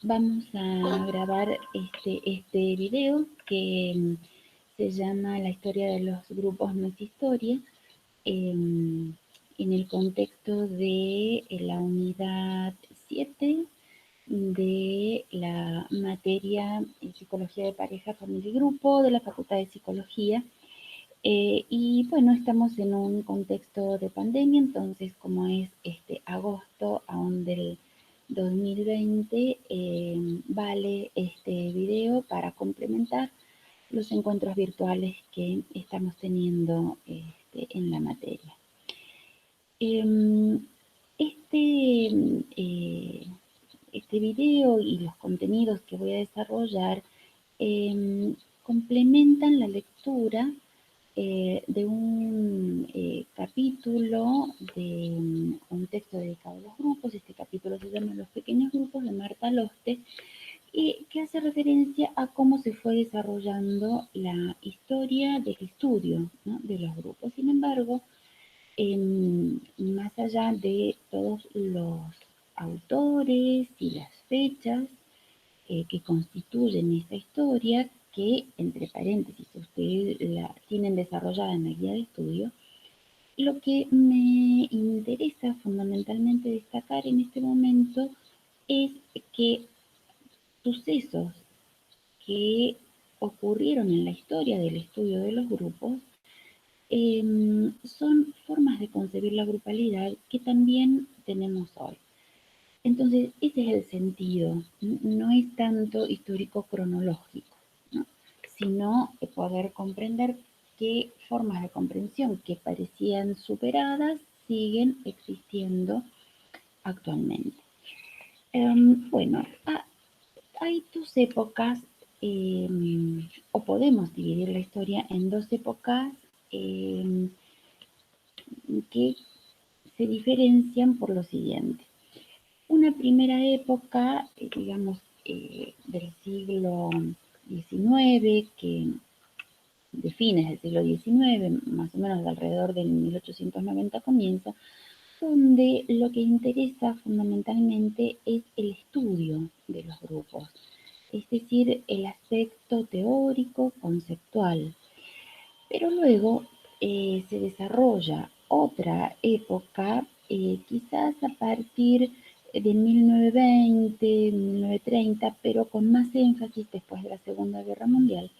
Vamos a grabar este video que se llama La historia de los grupos no es historia, en el contexto de la unidad 7 de la materia Psicología de Pareja, Familia y Grupo de la Facultad de Psicología. Y bueno, estamos en un contexto de pandemia, entonces como es agosto aún del 2020, vale este video para complementar los encuentros virtuales que estamos teniendo en la materia. Este, eh, este video y los contenidos que voy a desarrollar complementan la lectura de un capítulo de un texto dedicado a los grupos. Este capítulo se llama Los pequeños grupos, de Marta Loste, y que hace referencia a cómo se fue desarrollando la historia del estudio, ¿no?, de los grupos. Sin embargo, más allá de todos los autores y las fechas que constituyen esta historia, que entre paréntesis ustedes la tienen desarrollada en la guía de estudio, lo que me interesa fundamentalmente destacar en este momento es que sucesos que ocurrieron en la historia del estudio de los grupos son formas de concebir la grupalidad que también tenemos hoy. Entonces, ese es el sentido, no es tanto histórico-cronológico, ¿no?, sino poder comprender qué formas de comprensión que parecían superadas siguen existiendo actualmente. Bueno, hay dos épocas, o podemos dividir la historia en dos épocas que se diferencian por lo siguiente. Una primera época, digamos, del siglo XIX, que de fines del siglo XIX, más o menos de alrededor del 1890 comienza, donde lo que interesa fundamentalmente es el estudio de los grupos, es decir, el aspecto teórico, conceptual. Pero luego se desarrolla otra época, quizás a partir de 1920, 1930, pero con más énfasis después de la Segunda Guerra Mundial,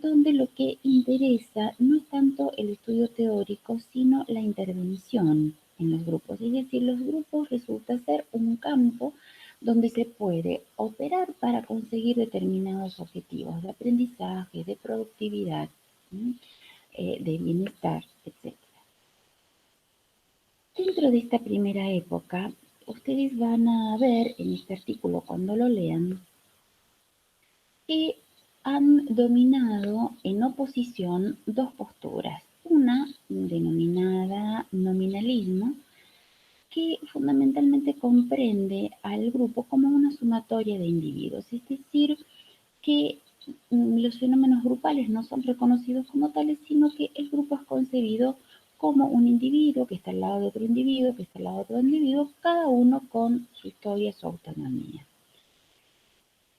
donde lo que interesa no es tanto el estudio teórico, sino la intervención en los grupos. Es decir, los grupos resulta ser un campo donde se puede operar para conseguir determinados objetivos de aprendizaje, de productividad, de bienestar, etcétera. Dentro de esta primera época, ustedes van a ver en este artículo cuando lo lean que han dominado en oposición dos posturas. Una denominada nominalismo, que fundamentalmente comprende al grupo como una sumatoria de individuos, es decir, que los fenómenos grupales no son reconocidos como tales, sino que el grupo es concebido como un individuo que está al lado de otro individuo, que está al lado de otro individuo, cada uno con su historia, su autonomía.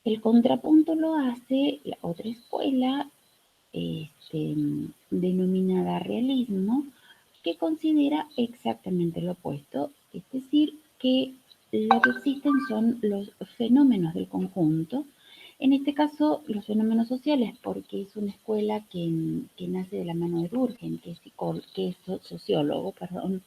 El contrapunto lo hace la otra escuela, denominada realismo, que considera exactamente lo opuesto, es decir, que lo que existen son los fenómenos del conjunto, en este caso los fenómenos sociales, porque es una escuela que nace de la mano de Durkheim, que es sociólogo, perdón.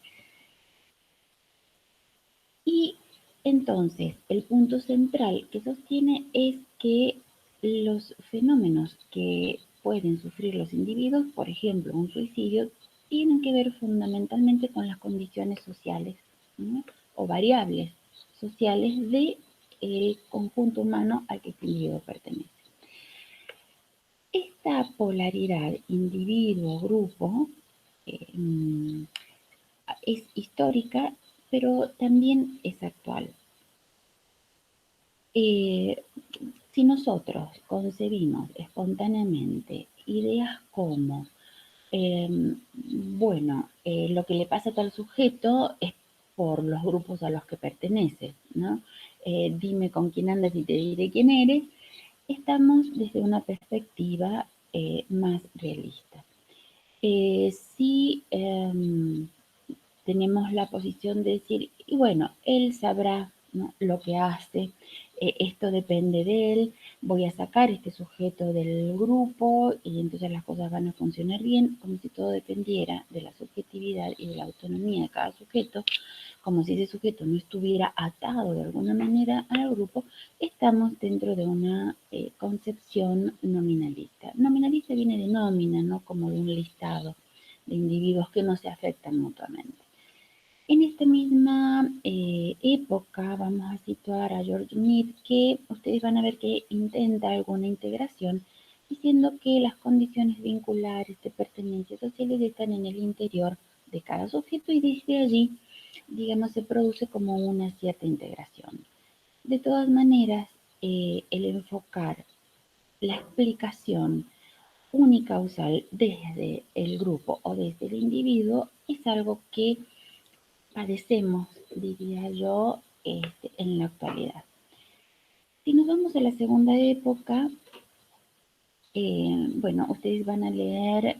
Y entonces el punto central que sostiene es que los fenómenos que pueden sufrir los individuos, por ejemplo, un suicidio, tienen que ver fundamentalmente con las condiciones sociales, ¿no?, o variables sociales del conjunto humano al que este individuo pertenece. Esta polaridad individuo-grupo es histórica, pero también es actual. Eh, si nosotros concebimos espontáneamente ideas como, lo que le pasa a tal sujeto es por los grupos a los que pertenece, ¿no? dime con quién andas y te diré quién eres, estamos desde una perspectiva más realista. Sí, tenemos la posición de decir, y bueno, él sabrá, ¿no?, lo que hace, esto depende de él, voy a sacar este sujeto del grupo y entonces las cosas van a funcionar bien, como si todo dependiera de la subjetividad y de la autonomía de cada sujeto, como si ese sujeto no estuviera atado de alguna manera al grupo. Estamos dentro de una concepción nominalista. Nominalista viene de nómina, no como de un listado de individuos que no se afectan mutuamente. En esta misma época vamos a situar a George Mead, que ustedes van a ver que intenta alguna integración, diciendo que las condiciones vinculares de pertenencia sociales están en el interior de cada sujeto y desde allí, digamos, se produce como una cierta integración. De todas maneras, el enfocar la explicación unicausal desde el grupo o desde el individuo es algo que padecemos, diría yo, en la actualidad. Si nos vamos a la segunda época, bueno, ustedes van a leer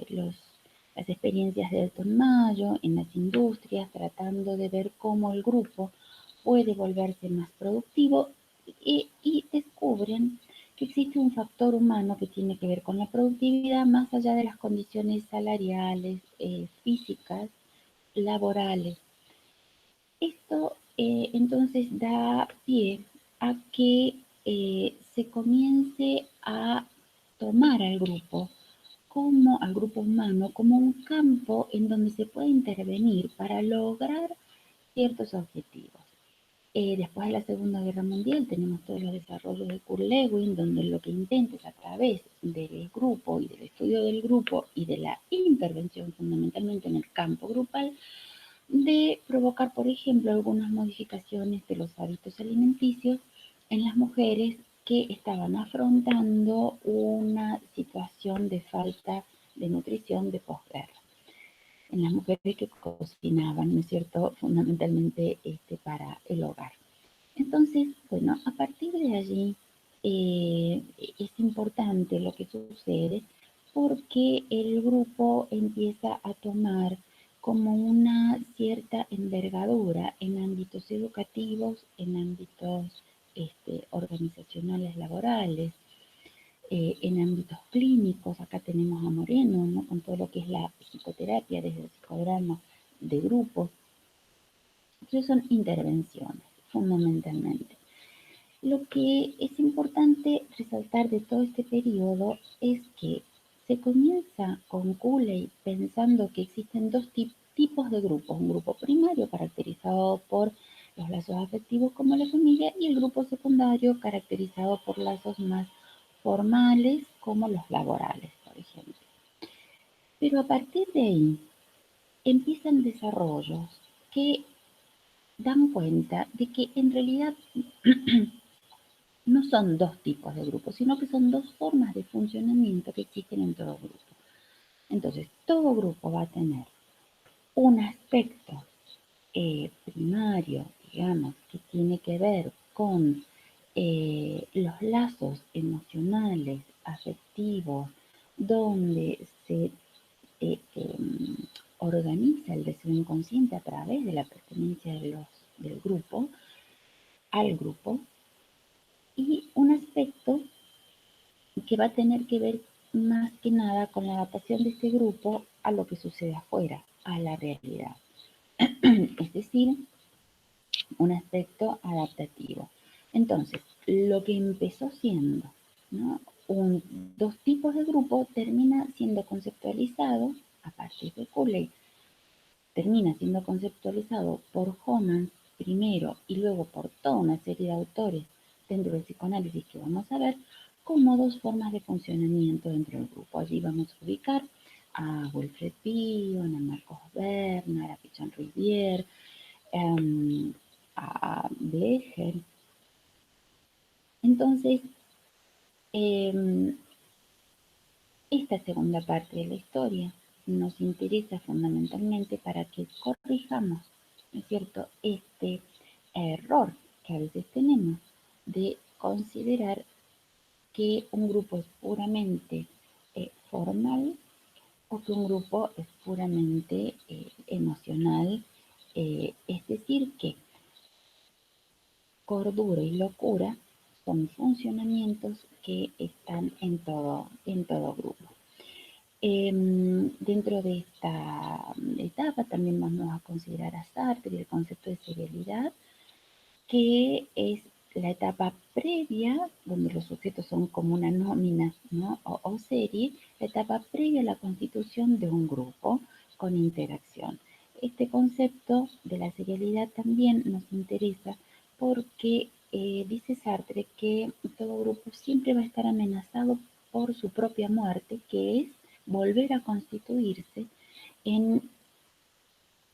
las experiencias de Elton Mayo en las industrias, tratando de ver cómo el grupo puede volverse más productivo y descubren que existe un factor humano que tiene que ver con la productividad más allá de las condiciones salariales, físicas, laborales. Esto entonces da pie a que se comience a tomar al grupo humano, como un campo en donde se puede intervenir para lograr ciertos objetivos. Después de la Segunda Guerra Mundial tenemos todos los desarrollos de Kurt Lewin, donde lo que intenta es a través del grupo y del estudio del grupo y de la intervención fundamentalmente en el campo grupal, de provocar, por ejemplo, algunas modificaciones de los hábitos alimenticios en las mujeres que estaban afrontando una situación de falta de nutrición de posguerra. En las mujeres que cocinaban, ¿no es cierto?, fundamentalmente para el hogar. Entonces, bueno, a partir de allí es importante lo que sucede porque el grupo empieza a tomar como una cierta envergadura en ámbitos educativos, en ámbitos organizacionales laborales, en ámbitos clínicos. Acá tenemos a Moreno, ¿no?, con todo lo que es la psicoterapia desde el psicodrama de grupo. Entonces son intervenciones, fundamentalmente. Lo que es importante resaltar de todo este periodo es que se comienza con Cooley pensando que existen dos tipos de grupos: un grupo primario caracterizado por los lazos afectivos como la familia y el grupo secundario caracterizado por lazos más formales como los laborales, por ejemplo. Pero a partir de ahí empiezan desarrollos que dan cuenta de que en realidad no son dos tipos de grupos, sino que son dos formas de funcionamiento que existen en todo grupo. Entonces, todo grupo va a tener un aspecto primario, digamos, que tiene que ver con los lazos emocionales, afectivos, donde se organiza el deseo inconsciente a través de la pertenencia del grupo al grupo, y un aspecto que va a tener que ver más que nada con la adaptación de este grupo a lo que sucede afuera, a la realidad. Es decir, un aspecto adaptativo. Entonces, lo que empezó siendo, ¿no?, dos tipos de grupo termina siendo conceptualizado a partir de Cooley, termina siendo conceptualizado por Homan primero y luego por toda una serie de autores dentro del psicoanálisis que vamos a ver como dos formas de funcionamiento dentro del grupo. Allí vamos a ubicar a Wilfred Bion, a Marcos Bernard, a Pichon Rivière, a Blecher. Entonces, esta segunda parte de la historia nos interesa fundamentalmente para que corrijamos, ¿no es cierto?, este error que a veces tenemos de considerar que un grupo es puramente formal o que un grupo es puramente emocional. Es decir, que cordura y locura son funcionamientos que están en todo grupo. Dentro de esta etapa también vamos a considerar a Sartre y el concepto de serialidad, que es la etapa previa, donde los sujetos son como una nómina, ¿no? o serie, la etapa previa a la constitución de un grupo con interacción. Este concepto de la serialidad también nos interesa porque dice Sartre que todo grupo siempre va a estar amenazado por su propia muerte, que es volver a constituirse en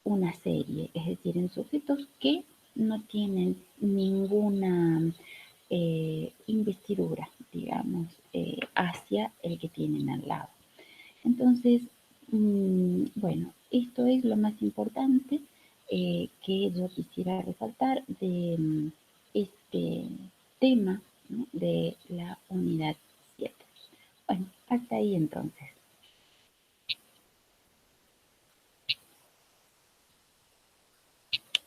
una serie, es decir, en sujetos que no tienen ninguna investidura, digamos, hacia el que tienen al lado. Entonces, bueno, esto es lo más importante que yo quisiera resaltar de este tema, ¿no? De la unidad 7. Bueno, hasta ahí entonces.